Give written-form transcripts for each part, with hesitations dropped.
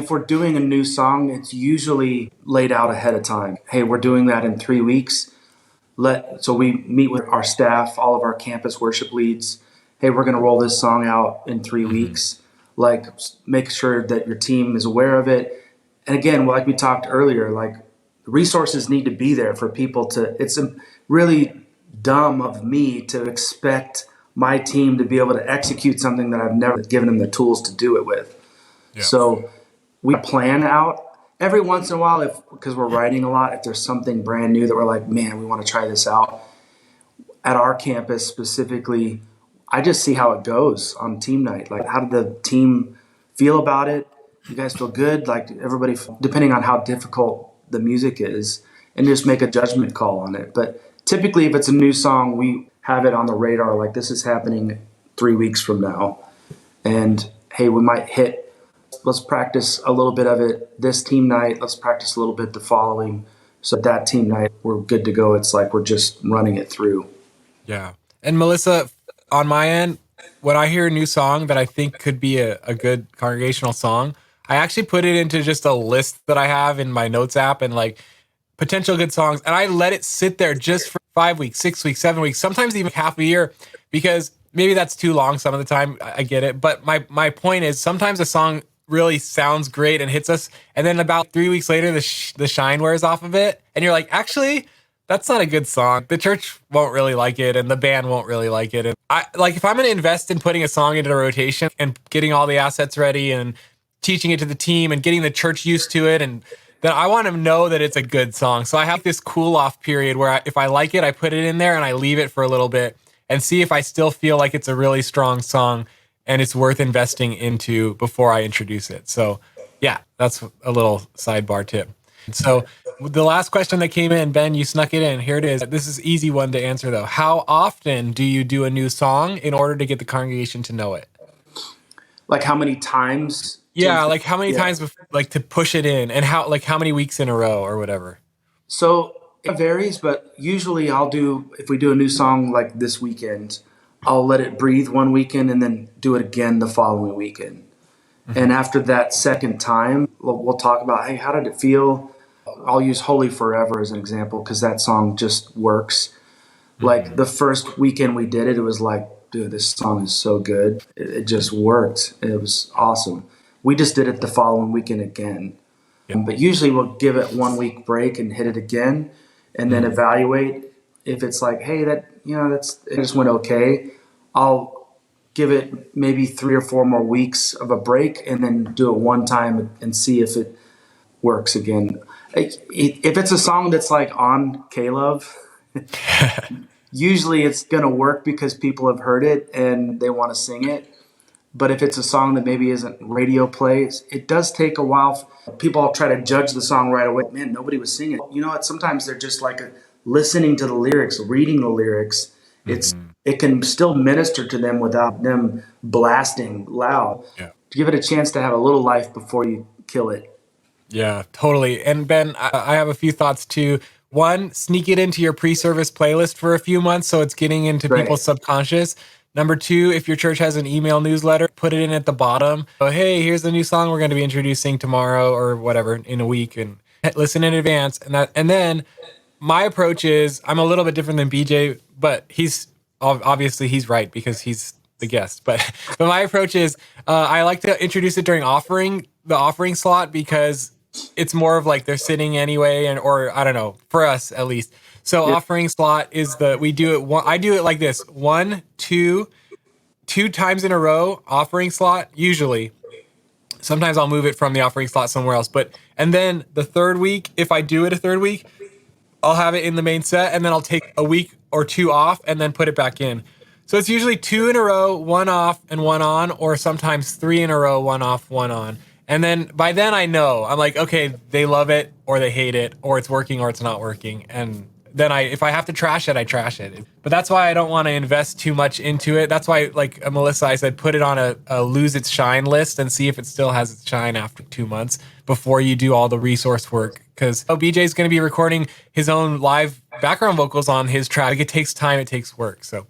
If we're doing a new song, it's usually laid out ahead of time. Hey, we're doing that in 3 weeks. So we meet with our staff, all of our campus worship leads. Hey, we're going to roll this song out in 3 weeks. Like, make sure that your team is aware of it. And again, like we talked earlier, like, resources need to be there for people to. It's really dumb of me to expect my team to be able to execute something that I've never given them the tools to do it with. Yeah. So we plan out every once in a while, because we're writing a lot, if there's something brand new that we're like, man, we want to try this out. At our campus specifically, I just see how it goes on team night. Like, how did the team feel about it? You guys feel good? Like, everybody, depending on how difficult the music is, and just make a judgment call on it. But typically, if it's a new song, we have it on the radar, like, this is happening 3 weeks from now. And hey, we might hit, let's practice a little bit of it this team night, let's practice a little bit the following. So that team night, we're good to go. It's like we're just running it through. Yeah. And Melissa, on my end, when I hear a new song that I think could be a good congregational song, I actually put it into just a list that I have in my notes app and like potential good songs. And I let it sit there just for 5 weeks, 6 weeks, 7 weeks, sometimes even half a year, because maybe that's too long some of the time. I get it. But my point is, sometimes a song really sounds great and hits us, and then about 3 weeks later, the shine wears off of it. And you're like, actually, that's not a good song. The church won't really like it, and the band won't really like it. And if I'm going to invest in putting a song into a rotation and getting all the assets ready and teaching it to the team and getting the church used to it, and then I want to know that it's a good song. So I have this cool off period where if I like it, I put it in there and I leave it for a little bit and see if I still feel like it's a really strong song and it's worth investing into before I introduce it. So yeah, that's a little sidebar tip. So the last question that came in, Ben, you snuck it in. Here it is. This is an easy one to answer though. How often do you do a new song in order to get the congregation to know it? Like, how many times? Yeah, like how many times, like, to push it in, and how many weeks in a row or whatever? So it varies, but usually if we do a new song like this weekend, I'll let it breathe one weekend and then do it again the following weekend. Mm-hmm. And after that second time, we'll talk about, hey, how did it feel? I'll use Holy Forever as an example, because that song just works. Mm-hmm. Like, the first weekend we did it, it was like, dude, this song is so good. It just worked. It was awesome. We just did it the following weekend again. Yep. But usually we'll give it 1 week break and hit it again, and then evaluate. If it's like, hey, it just went okay, I'll give it maybe 3 or 4 more weeks of a break and then do it one time and see if it works again. If it's a song that's like on K-Love, usually it's going to work because people have heard it and they want to sing it. But if it's a song that maybe isn't radio plays, it does take a while. People try to judge the song right away. Man, nobody was singing it. You know what? Sometimes they're just like listening to the lyrics, reading the lyrics. It can still minister to them without them blasting loud. Yeah. Give it a chance to have a little life before you kill it. Yeah, totally. And Ben, I have a few thoughts too. One, sneak it into your pre-service playlist for a few months so it's getting into people's subconscious. Number 2, if your church has an email newsletter, put it in at the bottom. So, hey, here's the new song we're going to be introducing tomorrow or whatever in a week, and listen in advance. And then my approach is, I'm a little bit different than BJ, but he's right because he's the guest. But my approach is, I like to introduce it during the offering slot, because it's more of like they're sitting anyway, or I don't know, for us at least. So offering slot is I do it like this: 1, 2 times in a row, offering slot, usually. Sometimes I'll move it from the offering slot somewhere else. And then the third week, if I do it a third week, I'll have it in the main set, and then I'll take a week or 2 off and then put it back in. So it's usually 2 in a row, 1 off and 1 on, or sometimes 3 in a row, 1 off, 1 on. And then by then I know, I'm like, okay, they love it or they hate it, or it's working or it's not working. And then if I have to trash it, I trash it. But that's why I don't want to invest too much into it. That's why, like Melissa, I said, put it on a lose its shine list and see if it still has its shine after 2 months before you do all the resource work. Because BJ's going to be recording his own live background vocals on his track. It takes time, it takes work. So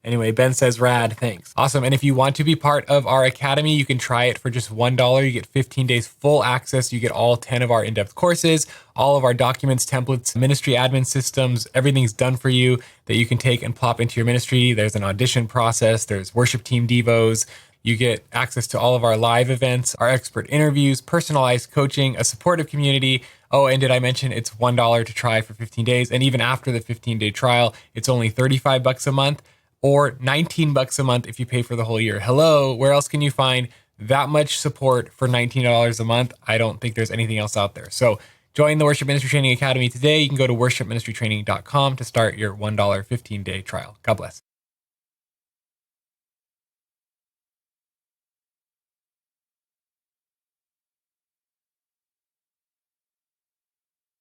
Anyway, Ben says rad, thanks. Awesome. And if you want to be part of our academy, you can try it for just $1. You get 15 days full access. You get all 10 of our in-depth courses, all of our documents, templates, ministry admin systems, everything's done for you that you can take and plop into your ministry. There's an audition process, there's worship team devos. You get access to all of our live events, our expert interviews, personalized coaching, a supportive community. Oh, and did I mention it's $1 to try for 15 days? And even after the 15-day trial, it's only $35 a month or $19 a month if you pay for the whole year. Hello, where else can you find that much support for $19 a month? I don't think there's anything else out there. So join the Worship Ministry Training Academy today. You can go to worshipministrytraining.com to start your $1 15-day trial. God bless.